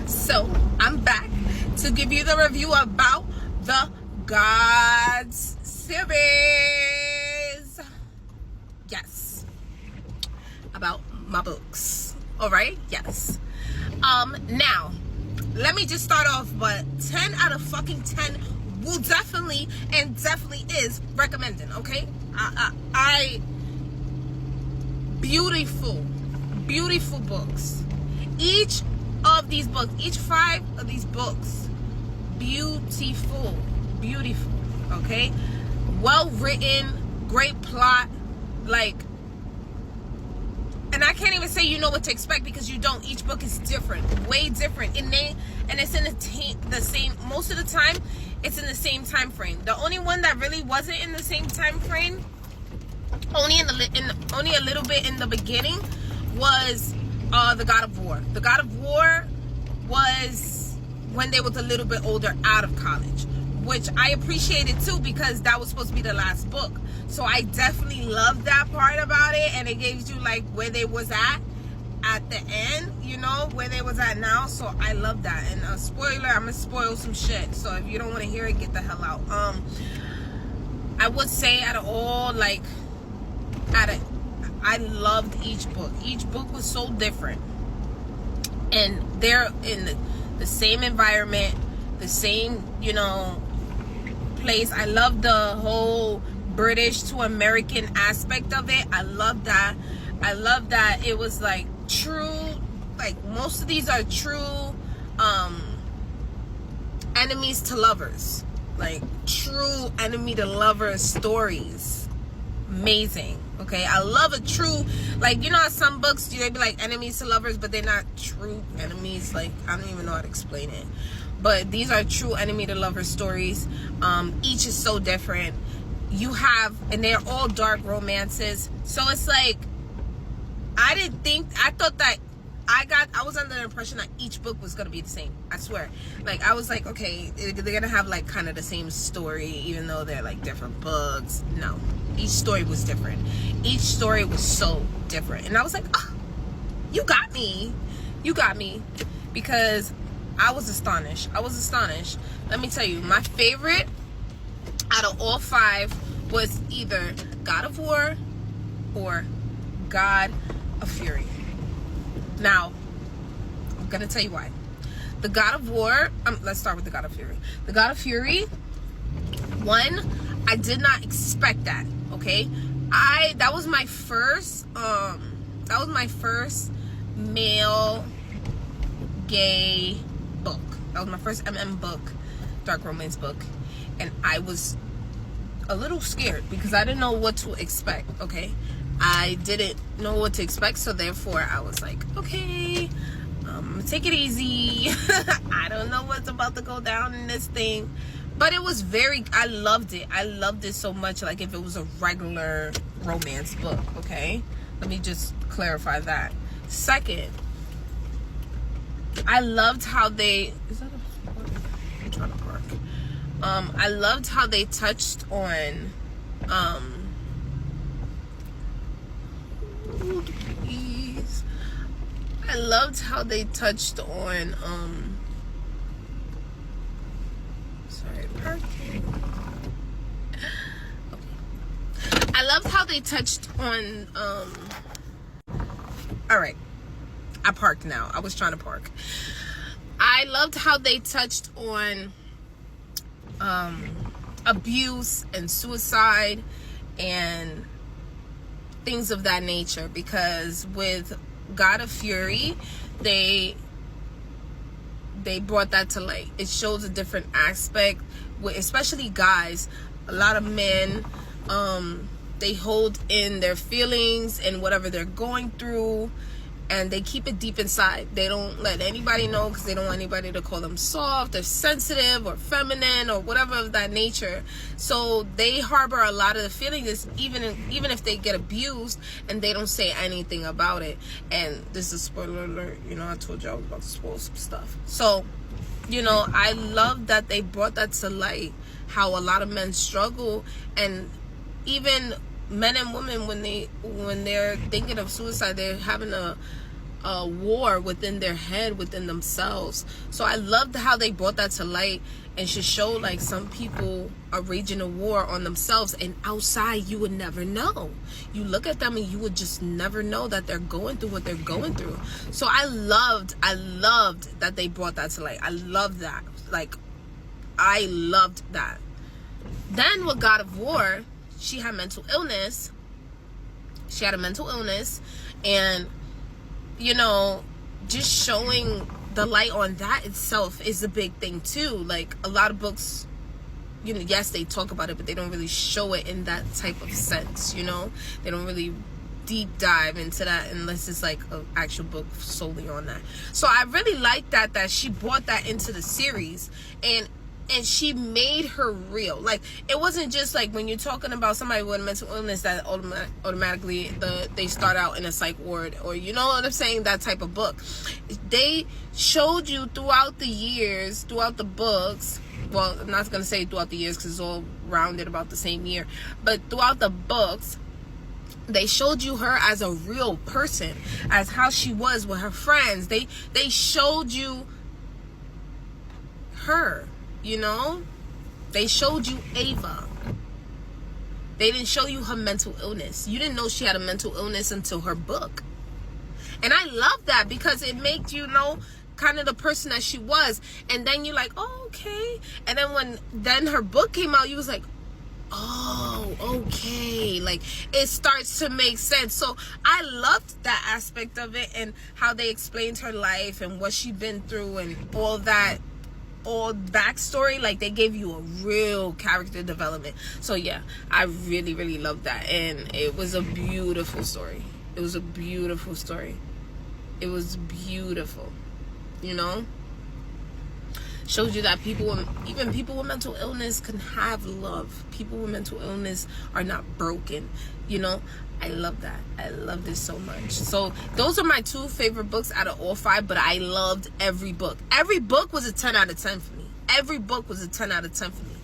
So I'm back to give you the review about the Gods series. Yes, about my books. All right, yes. Now let me just start off, but 10 out of fucking 10 will definitely is recommending. Okay, I beautiful books. Each of these books, each 5 of these books, beautiful, okay, well written, great plot, like, and I can't even say you know what to expect because you don't. Each book is different, way different, and it's in the same, most of the time it's in the same time frame. The only one that really wasn't in the same time frame, only a little bit in the beginning, was the God of War. The God of War was when they was a little bit older, out of college, which I appreciated too, because that was supposed to be the last book. So I definitely loved that part about it, and it gave you like where they was at the end, you know, where they was at now. So I love that. And spoiler, I'm gonna spoil some shit, so if you don't want to hear it, get the hell out. I would say out of all, like, I loved each book. Each book was so different, and they're in the same environment, the same, you know, place. I love the whole British to American aspect of it. I love that. I love that it was like true, like most of these are true enemies to lovers, like true enemy to lovers stories. Amazing. Okay, I love a true, like, you know how some books they be like enemies to lovers, but they're not true enemies. Like, I don't even know how to explain it, but these are true enemy to lover stories. Each is so different. You have, and they're all dark romances. So it's like, I thought that I was under the impression that each book was gonna be the same. I swear. Like, I was like, okay, they're gonna have like kind of the same story, even though they're like different books. No, each story was different. Each story was so different, and I was like, oh, you got me, because I was astonished. Let me tell you, my favorite out of all 5 was either God of War or God of Fury. Now, I'm gonna tell you why. The God of War, let's start with the God of Fury. The God of Fury, one, I did not expect that, okay? That was my first male gay book. That was my first MM book, dark romance book. And I was a little scared because I didn't know what to expect, okay? I didn't know what to expect, so therefore I was like, okay, take it easy. I don't know what's about to go down in this thing. But it was I loved it so much, like if it was a regular romance book, okay? Let me just clarify that. Second, I loved how I'm trying to park. I loved how they touched on, please. I loved how they touched on, sorry, parking. Okay. I loved how they touched on, all right, I parked now. I was trying to park. I loved how they touched on abuse and suicide and things of that nature, because with God of Fury, they brought that to light. It shows a different aspect, especially guys. A lot of men, they hold in their feelings and whatever they're going through, and they keep it deep inside. They don't let anybody know because they don't want anybody to call them soft or sensitive or feminine or whatever of that nature. So they harbor a lot of the feelings, even if they get abused, and they don't say anything about it. And this is a spoiler alert, you know, I told you I was about to spoil some stuff. So, you know, I love that they brought that to light, how a lot of men struggle, and even men and women, when they're thinking of suicide, they're having a war within their head, within themselves. So I loved how they brought that to light and should show like some people are raging a war on themselves, and outside you would never know. You look at them and you would just never know that they're going through what they're going through. So I loved that they brought that to light. I loved that. Like, I loved that. Then with God of War, she had mental illness. She had a mental illness, and you know, just showing the light on that itself is a big thing too. Like, a lot of books, you know, yes, they talk about it, but they don't really show it in that type of sense, you know? They don't really deep dive into that unless it's like an actual book solely on that. So I really like that she brought that into the series, and she made her real. Like, it wasn't just like when you're talking about somebody with a mental illness that automatically they start out in a psych ward, or you know what I'm saying, that type of book. They showed you throughout the years, throughout the books, well, I'm not going to say throughout the years because it's all rounded about the same year, but throughout the books, they showed you her as a real person, as how she was with her friends. They showed you her. You know, they showed you Ava. They didn't show you her mental illness. You didn't know she had a mental illness until her book. And I love that because it made you know kind of the person that she was. And then you're like, oh, okay. And then when her book came out, you was like, oh, okay. Like, it starts to make sense. So I loved that aspect of it, and how they explained her life and what she'd been through and all that. All backstory. Like, they gave you a real character development. So yeah, I really, really loved that, and it was a beautiful story. It was a beautiful story. It was beautiful, you know. Showed you that even people with mental illness can have love. People with mental illness are not broken, you know. I love that. I love this so much. So those are my 2 favorite books out of all 5, but I loved every book. Every book was a 10 out of 10 for me. Every book was a 10 out of 10 for me.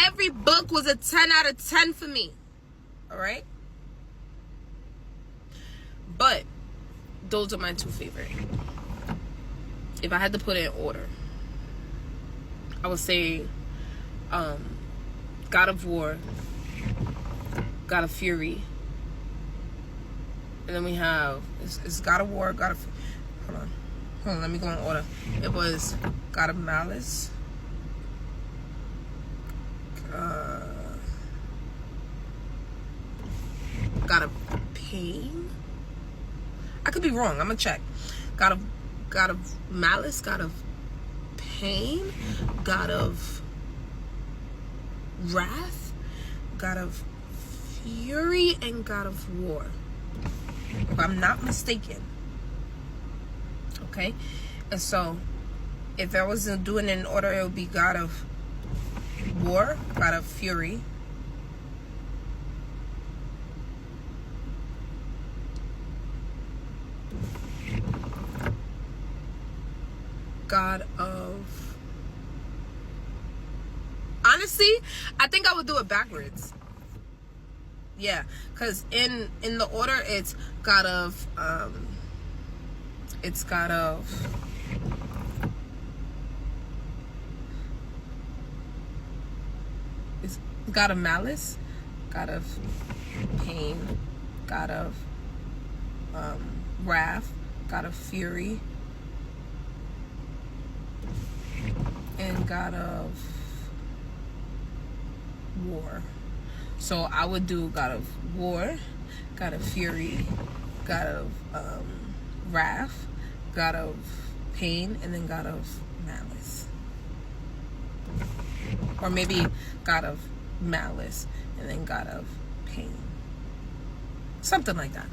Every book was a 10 out of 10 for me. All right? But those are my 2 favorite. If I had to put it in order, I would say God of War, God of Fury, and then we have, it's God of War, God of, hold on, let me go in order. It was God of Malice, God of Pain. I could be wrong, I'm gonna check. God of Malice, God of Pain, God of Wrath, God of Fury, and God of War, if I'm not mistaken. Okay, and so if I was doing it in order, it would be God of War, God of Fury, God of, honestly, I think I would do it backwards. Yeah, because in the order, it's God of it's God of Malice, God of Pain, God of Wrath, God of Fury, and God of War. So I would do God of War, God of Fury, God of Wrath, God of Pain, and then God of Malice. Or maybe God of Malice and then God of Pain. Something like that.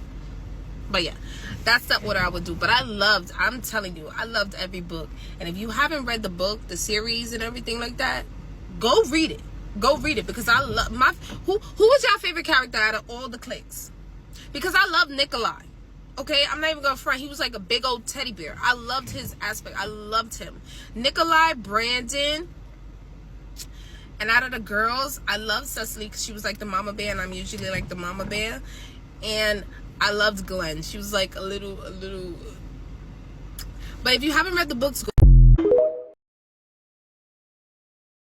But yeah, that's the order I would do. But I'm telling you, I loved every book. And if you haven't read the book, the series and everything like that, go read it. Go read it, because I love who was your favorite character out of all the cliques? Because I love Nikolai. Okay, I'm not even gonna front. He was like a big old teddy bear. I loved his aspect. I loved him. Nikolai, Brandon, and out of the girls, I loved Cecily because she was like the mama bear, and I'm usually like the mama bear. And I loved Glenn. She was like a little But if you haven't read the books,